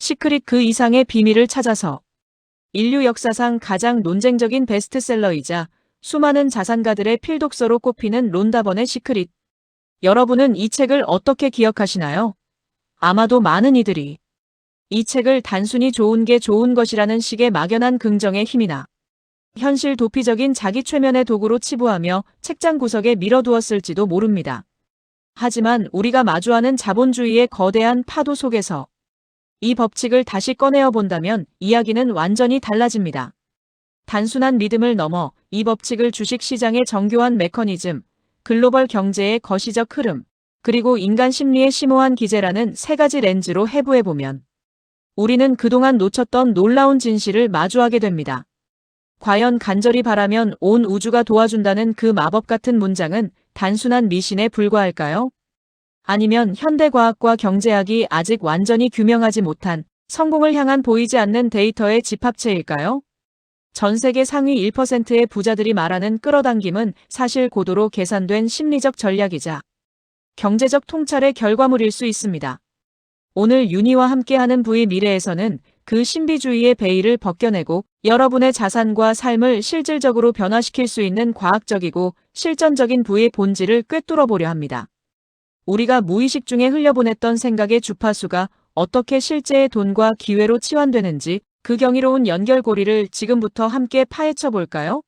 시크릿 그 이상의 비밀을 찾아서. 인류 역사상 가장 논쟁적인 베스트셀러이자 수많은 자산가들의 필독서로 꼽히는 론다 번의 시크릿. 여러분은 이 책을 어떻게 기억하시나요? 아마도 많은 이들이 이 책을 단순히 좋은 게 좋은 것이라는 식의 막연한 긍정의 힘이나 현실 도피적인 자기 최면의 도구로 치부하며 책장 구석에 밀어두었을지도 모릅니다. 하지만 우리가 마주하는 자본주의의 거대한 파도 속에서 이 법칙을 다시 꺼내어 본다면 이야기는 완전히 달라집니다. 단순한 믿음을 넘어 이 법칙을 주식시장의 정교한 메커니즘, 글로벌 경제의 거시적 흐름, 그리고 인간 심리의 심오한 기제라는 세 가지 렌즈로 해부해보면 우리는 그동안 놓쳤던 놀라운 진실을 마주하게 됩니다. 과연 간절히 바라면 온 우주가 도와준다는 그 마법 같은 문장은 단순한 미신에 불과할까요? 아니면 현대과학과 경제학이 아직 완전히 규명하지 못한 성공을 향한 보이지 않는 데이터의 집합체일까요? 전 세계 상위 1%의 부자들이 말하는 끌어당김은 사실 고도로 계산된 심리적 전략이자 경제적 통찰의 결과물일 수 있습니다. 오늘 윤희와 함께하는 부의 미래에서는 그 신비주의의 베일을 벗겨내고 여러분의 자산과 삶을 실질적으로 변화시킬 수 있는 과학적이고 실전적인 부의 본질을 꿰뚫어 보려 합니다. 우리가 무의식 중에 흘려보냈던 생각의 주파수가 어떻게 실제의 돈과 기회로 치환되는지 그 경이로운 연결고리를 지금부터 함께 파헤쳐 볼까요?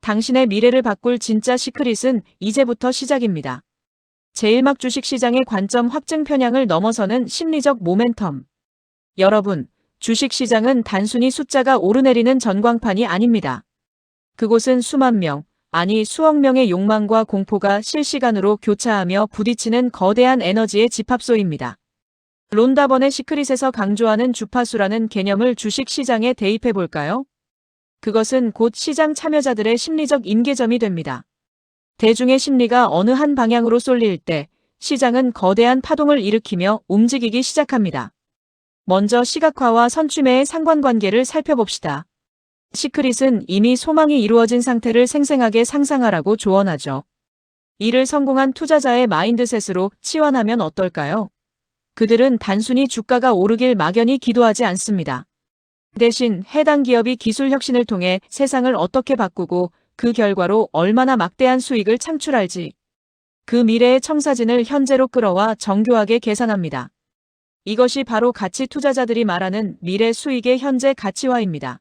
당신의 미래를 바꿀 진짜 시크릿은 이제부터 시작입니다. 제1막 주식시장의 관점 확증 편향을 넘어서는 심리적 모멘텀. 여러분, 주식시장은 단순히 숫자가 오르내리는 전광판이 아닙니다. 그곳은 수만 명, 아니 수억 명의 욕망과 공포가 실시간으로 교차하며 부딪히는 거대한 에너지의 집합소입니다. 론다 번의 시크릿에서 강조하는 주파수라는 개념을 주식시장에 대입해 볼까요? 그것은 곧 시장 참여자들의 심리적 임계점이 됩니다. 대중의 심리가 어느 한 방향으로 쏠릴 때 시장은 거대한 파동을 일으키며 움직이기 시작합니다. 먼저 시각화와 선취매의 상관관계를 살펴봅시다. 시크릿은 이미 소망이 이루어진 상태를 생생하게 상상하라고 조언하죠. 이를 성공한 투자자의 마인드셋으로 치환하면 어떨까요? 그들은 단순히 주가가 오르길 막연히 기도하지 않습니다. 대신 해당 기업이 기술 혁신을 통해 세상을 어떻게 바꾸고 그 결과로 얼마나 막대한 수익을 창출할지 그 미래의 청사진을 현재로 끌어와 정교하게 계산합니다. 이것이 바로 가치 투자자들이 말하는 미래 수익의 현재 가치화입니다.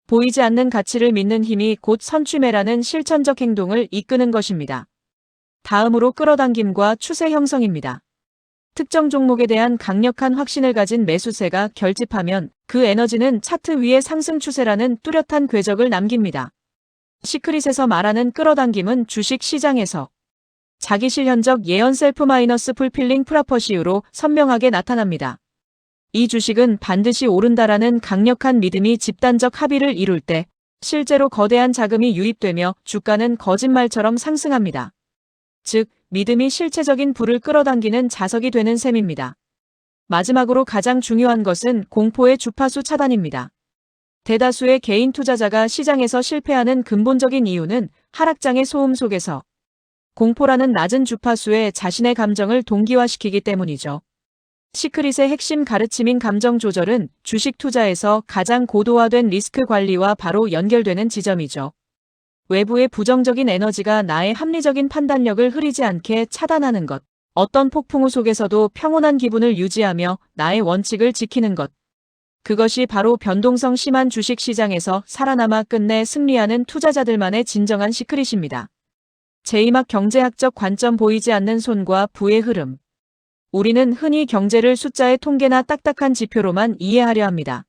보이지 않는 가치를 믿는 힘이 곧 선취매라는 실천적 행동을 이끄는 것입니다. 다음으로 끌어당김과 추세 형성입니다. 특정 종목에 대한 강력한 확신을 가진 매수세가 결집하면 그 에너지는 차트 위에 상승 추세라는 뚜렷한 궤적을 남깁니다. 시크릿에서 말하는 끌어당김은 주식 시장에서 자기 실현적 예언 셀프 마이너스 풀필링 프라퍼시유로 선명하게 나타납니다. 이 주식은 반드시 오른다라는 강력한 믿음이 집단적 합의를 이룰 때 실제로 거대한 자금이 유입되며 주가는 거짓말처럼 상승합니다. 즉, 믿음이 실체적인 부를 끌어당기는 자석이 되는 셈입니다. 마지막으로 가장 중요한 것은 공포의 주파수 차단입니다. 대다수의 개인 투자자가 시장에서 실패하는 근본적인 이유는 하락장의 소음 속에서 공포라는 낮은 주파수에 자신의 감정을 동기화시키기 때문이죠. 시크릿의 핵심 가르침인 감정 조절은 주식 투자에서 가장 고도화된 리스크 관리와 바로 연결되는 지점이죠. 외부의 부정적인 에너지가 나의 합리적인 판단력을 흐리지 않게 차단하는 것. 어떤 폭풍우 속에서도 평온한 기분을 유지하며 나의 원칙을 지키는 것. 그것이 바로 변동성 심한 주식 시장에서 살아남아 끝내 승리하는 투자자들만의 진정한 시크릿입니다. 제2막 경제학적 관점 보이지 않는 손과 부의 흐름. 우리는 흔히 경제를 숫자의 통계나 딱딱한 지표로만 이해하려 합니다.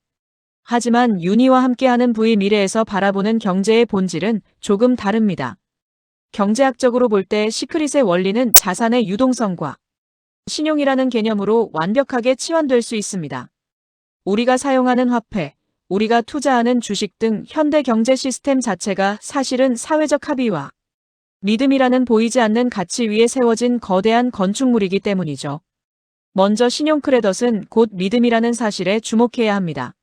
하지만 윤희와 함께하는 부의 미래에서 바라보는 경제의 본질은 조금 다릅니다. 경제학적으로 볼 때 시크릿의 원리는 자산의 유동성과 신용이라는 개념으로 완벽하게 치환될 수 있습니다. 우리가 사용하는 화폐, 우리가 투자하는 주식 등 현대 경제 시스템 자체가 사실은 사회적 합의와 믿음이라는 보이지 않는 가치 위에 세워진 거대한 건축물이기 때문이죠. 먼저 신용 크레딧은 곧 믿음이라는 사실에 주목해야 합니다.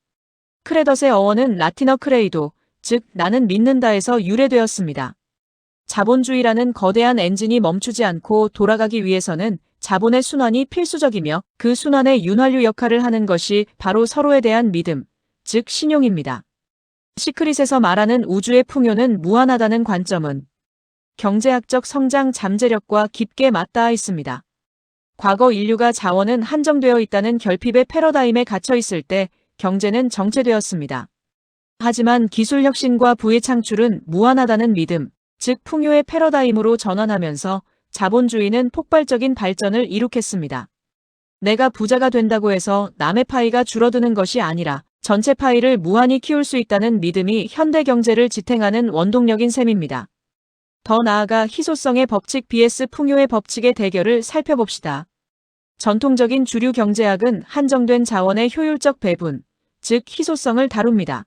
크레딧의 어원은 라틴어 크레이도, 즉 나는 믿는다에서 유래되었습니다. 자본주의라는 거대한 엔진이 멈추지 않고 돌아가기 위해서는 자본의 순환이 필수적이며 그 순환의 윤활유 역할을 하는 것이 바로 서로에 대한 믿음, 즉 신용입니다. 시크릿에서 말하는 우주의 풍요는 무한하다는 관점은 경제학적 성장 잠재력과 깊게 맞닿아 있습니다. 과거 인류가 자원은 한정되어 있다는 결핍의 패러다임에 갇혀 있을 때 경제는 정체되었습니다. 하지만 기술 혁신과 부의 창출은 무한하다는 믿음, 즉 풍요의 패러다임으로 전환하면서 자본주의는 폭발적인 발전을 이룩했습니다. 내가 부자가 된다고 해서 남의 파이가 줄어드는 것이 아니라 전체 파이를 무한히 키울 수 있다는 믿음이 현대 경제를 지탱하는 원동력인 셈입니다. 더 나아가 희소성의 법칙 vs 풍요의 법칙의 대결을 살펴봅시다. 전통적인 주류 경제학은 한정된 자원의 효율적 배분, 즉 희소성을 다룹니다.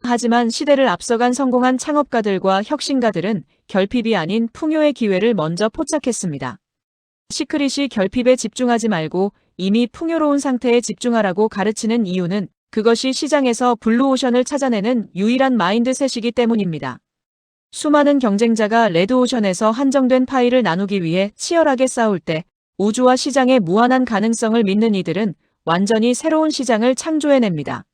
하지만 시대를 앞서간 성공한 창업가들과 혁신가들은 결핍이 아닌 풍요의 기회를 먼저 포착했습니다. 시크릿이 결핍에 집중하지 말고 이미 풍요로운 상태에 집중하라고 가르치는 이유는 그것이 시장에서 블루오션을 찾아내는 유일한 마인드셋이기 때문입니다. 수많은 경쟁자가 레드오션에서 한정된 파이를 나누기 위해 치열하게 싸울 때 우주와 시장의 무한한 가능성을 믿는 이들은 완전히 새로운 시장을 창조해냅니다.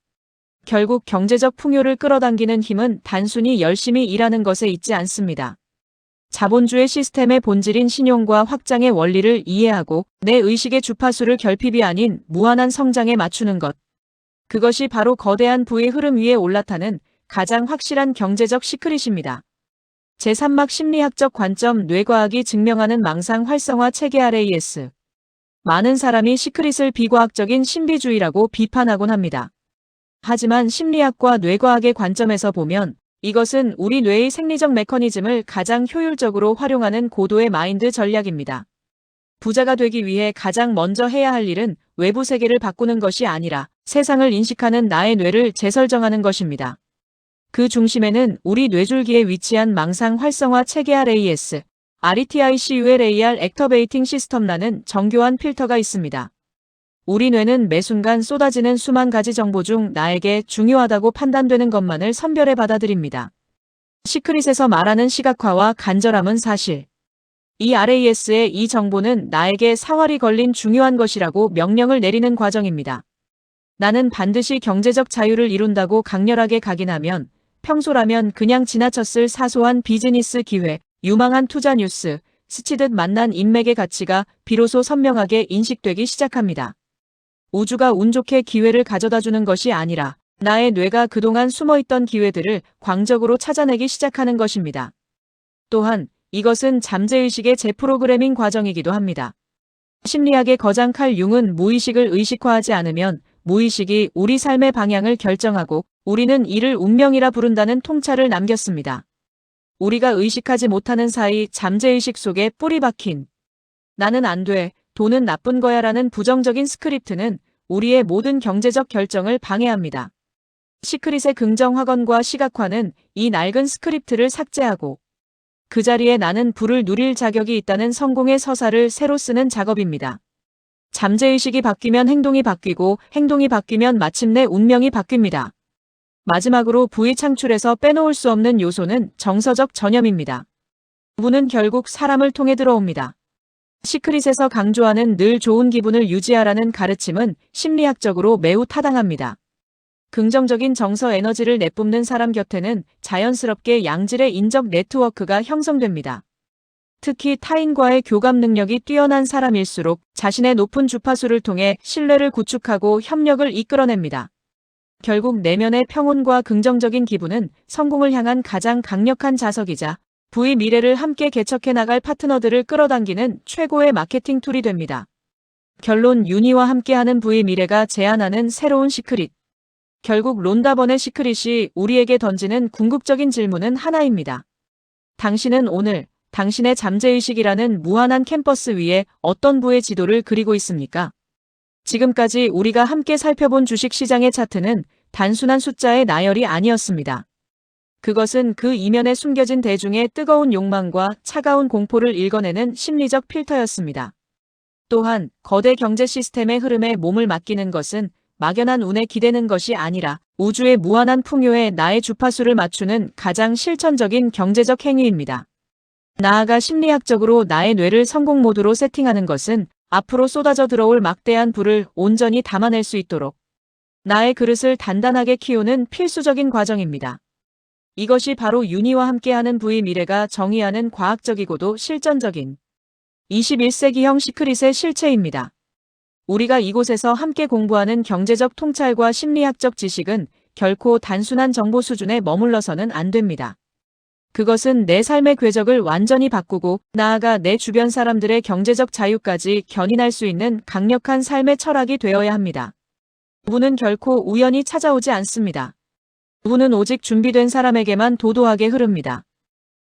결국 경제적 풍요를 끌어당기는 힘은 단순히 열심히 일하는 것에 있지 않습니다. 자본주의 시스템의 본질인 신용과 확장의 원리를 이해하고 내 의식의 주파수를 결핍이 아닌 무한한 성장에 맞추는 것. 그것이 바로 거대한 부의 흐름 위에 올라타는 가장 확실한 경제적 시크릿입니다. 제3막 심리학적 관점 뇌과학이 증명하는 망상 활성화 체계 RAS. 많은 사람이 시크릿을 비과학적인 신비주의라고 비판하곤 합니다. 하지만 심리학과 뇌과학의 관점에서 보면 이것은 우리 뇌의 생리적 메커니즘을 가장 효율적으로 활용하는 고도의 마인드 전략입니다. 부자가 되기 위해 가장 먼저 해야 할 일은 외부 세계를 바꾸는 것이 아니라 세상을 인식하는 나의 뇌를 재설정하는 것입니다. 그 중심에는 우리 뇌줄기에 위치한 망상 활성화 체계 RAS, RETICULAR 액터베이팅 시스템라는 정교한 필터가 있습니다. 우리 뇌는 매 순간 쏟아지는 수만 가지 정보 중 나에게 중요하다고 판단되는 것만을 선별해 받아들입니다. 시크릿에서 말하는 시각화와 간절함은 사실. 이 RAS의 이 정보는 나에게 사활이 걸린 중요한 것이라고 명령을 내리는 과정입니다. 나는 반드시 경제적 자유를 이룬다고 강렬하게 각인하면 평소라면 그냥 지나쳤을 사소한 비즈니스 기회, 유망한 투자 뉴스, 스치듯 만난 인맥의 가치가 비로소 선명하게 인식되기 시작합니다. 우주가 운 좋게 기회를 가져다주는 것이 아니라 나의 뇌가 그동안 숨어있던 기회들을 광적으로 찾아내기 시작하는 것입니다. 또한 이것은 잠재의식의 재프로그래밍 과정이기도 합니다. 심리학의 거장 칼 융은 무의식을 의식화하지 않으면 무의식이 우리 삶의 방향을 결정하고 우리는 이를 운명이라 부른다는 통찰을 남겼습니다. 우리가 의식하지 못하는 사이 잠재의식 속에 뿌리 박힌 나는 안 돼, 돈은 나쁜 거야 라는 부정적인 스크립트는 우리의 모든 경제적 결정을 방해합니다. 시크릿의 긍정 확언과 시각화는 이 낡은 스크립트를 삭제하고 그 자리에 나는 부를 누릴 자격이 있다는 성공의 서사를 새로 쓰는 작업입니다. 잠재의식이 바뀌면 행동이 바뀌고 행동이 바뀌면 마침내 운명이 바뀝니다. 마지막으로 부의 창출에서 빼놓을 수 없는 요소는 정서적 전염입니다. 부는 결국 사람을 통해 들어옵니다. 시크릿에서 강조하는 늘 좋은 기분을 유지하라는 가르침은 심리학적으로 매우 타당합니다. 긍정적인 정서 에너지를 내뿜는 사람 곁에는 자연스럽게 양질의 인적 네트워크가 형성됩니다. 특히 타인과의 교감 능력이 뛰어난 사람일수록 자신의 높은 주파수를 통해 신뢰를 구축하고 협력을 이끌어냅니다. 결국 내면의 평온과 긍정적인 기분은 성공을 향한 가장 강력한 자석이자 부의 미래를 함께 개척해 나갈 파트너들을 끌어당기는 최고의 마케팅 툴이 됩니다. 결론 윤희와 함께하는 부의 미래가 제안하는 새로운 시크릿. 결국 론다 번의 시크릿이 우리에게 던지는 궁극적인 질문은 하나입니다. 당신은 오늘 당신의 잠재의식이라는 무한한 캠퍼스 위에 어떤 부의 지도를 그리고 있습니까? 지금까지 우리가 함께 살펴본 주식시장의 차트는 단순한 숫자의 나열이 아니었습니다. 그것은 그 이면에 숨겨진 대중의 뜨거운 욕망과 차가운 공포를 읽어내는 심리적 필터였습니다. 또한 거대 경제 시스템의 흐름에 몸을 맡기는 것은 막연한 운에 기대는 것이 아니라 우주의 무한한 풍요에 나의 주파수를 맞추는 가장 실천적인 경제적 행위입니다. 나아가 심리학적으로 나의 뇌를 성공 모드로 세팅하는 것은 앞으로 쏟아져 들어올 막대한 불을 온전히 담아낼 수 있도록 나의 그릇을 단단하게 키우는 필수적인 과정입니다. 이것이 바로 윤희와 함께하는 부의 미래가 정의하는 과학적이고도 실전적인 21세기형 시크릿의 실체입니다. 우리가 이곳에서 함께 공부하는 경제적 통찰과 심리학적 지식은 결코 단순한 정보 수준에 머물러서는 안 됩니다. 그것은 내 삶의 궤적을 완전히 바꾸고 나아가 내 주변 사람들의 경제적 자유까지 견인할 수 있는 강력한 삶의 철학이 되어야 합니다. 부는 결코 우연히 찾아오지 않습니다. 부는 오직 준비된 사람에게만 도도하게 흐릅니다.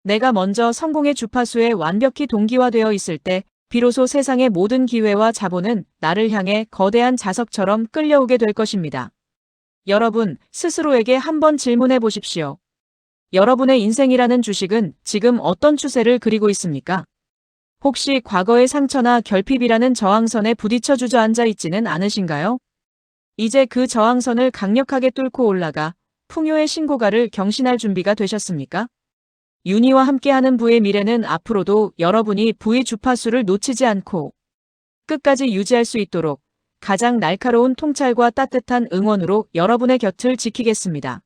내가 먼저 성공의 주파수에 완벽히 동기화되어 있을 때 비로소 세상의 모든 기회와 자본은 나를 향해 거대한 자석처럼 끌려오게 될 것입니다. 여러분, 스스로에게 한번 질문해 보십시오. 여러분의 인생이라는 주식은 지금 어떤 추세를 그리고 있습니까? 혹시 과거의 상처나 결핍이라는 저항선에 부딪혀 주저앉아 있지는 않으신가요? 이제 그 저항선을 강력하게 뚫고 올라가 풍요의 신고가를 경신할 준비가 되셨습니까? 윤희와 함께하는 부의 미래는 앞으로도 여러분이 부의 주파수를 놓치지 않고 끝까지 유지할 수 있도록 가장 날카로운 통찰과 따뜻한 응원으로 여러분의 곁을 지키겠습니다.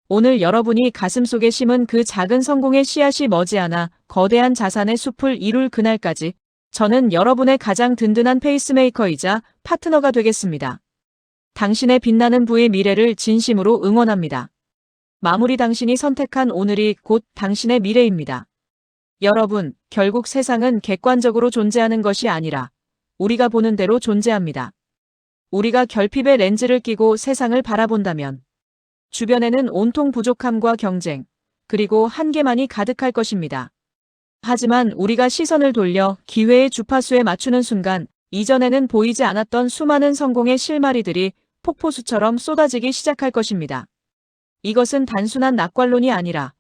오늘 여러분이 가슴속에 심은 그 작은 성공의 씨앗이 머지않아 거대한 자산의 숲을 이룰 그날까지 저는 여러분의 가장 든든한 페이스메이커이자 파트너가 되겠습니다. 당신의 빛나는 부의 미래를 진심으로 응원합니다. 마무리 당신이 선택한 오늘이 곧 당신의 미래입니다. 여러분, 결국 세상은 객관적으로 존재하는 것이 아니라 우리가 보는 대로 존재합니다. 우리가 결핍의 렌즈를 끼고 세상을 바라본다면 주변에는 온통 부족함과 경쟁, 그리고 한계만이 가득할 것입니다. 하지만 우리가 시선을 돌려 기회의 주파수에 맞추는 순간 이전에는 보이지 않았던 수많은 성공의 실마리들이 폭포수처럼 쏟아지기 시작할 것입니다. 이것은 단순한 낙관론이 아니라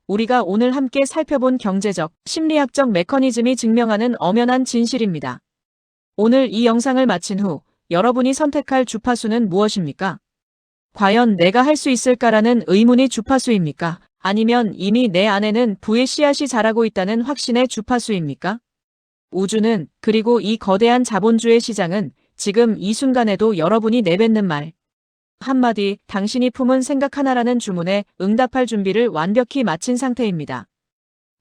우리가 오늘 함께 살펴본 경제적, 심리학적 메커니즘이 증명하는 엄연한 진실입니다. 오늘 이 영상을 마친 후 여러분이 선택할 주파수는 무엇입니까? 과연 내가 할 수 있을까라는 의문이 주파수입니까? 아니면 이미 내 안에는 부의 씨앗이 자라고 있다는 확신의 주파수입니까? 우주는, 그리고 이 거대한 자본주의 시장은 지금 이 순간에도 여러분이 내뱉는 말 한마디, 당신이 품은 생각 하나라는 주문에 응답할 준비를 완벽히 마친 상태입니다.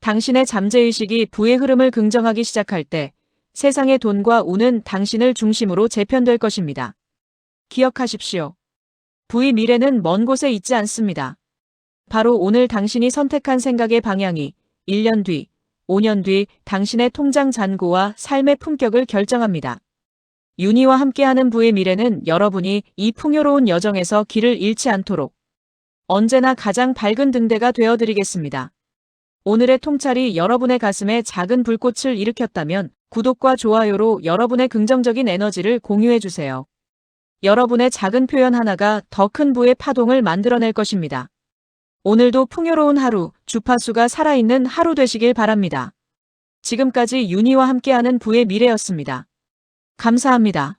당신의 잠재의식이 부의 흐름을 긍정하기 시작할 때 세상의 돈과 운은 당신을 중심으로 재편될 것입니다. 기억하십시오. 부의 미래는 먼 곳에 있지 않습니다. 바로 오늘 당신이 선택한 생각의 방향이 1년 뒤, 5년 뒤 당신의 통장 잔고와 삶의 품격을 결정합니다. 윤희와 함께하는 부의 미래는 여러분이 이 풍요로운 여정에서 길을 잃지 않도록 언제나 가장 밝은 등대가 되어드리겠습니다. 오늘의 통찰이 여러분의 가슴에 작은 불꽃을 일으켰다면 구독과 좋아요로 여러분의 긍정적인 에너지를 공유해주세요. 여러분의 작은 표현 하나가 더 큰 부의 파동을 만들어낼 것입니다. 오늘도 풍요로운 하루, 주파수가 살아있는 하루 되시길 바랍니다. 지금까지 윤희와 함께하는 부의 미래였습니다. 감사합니다.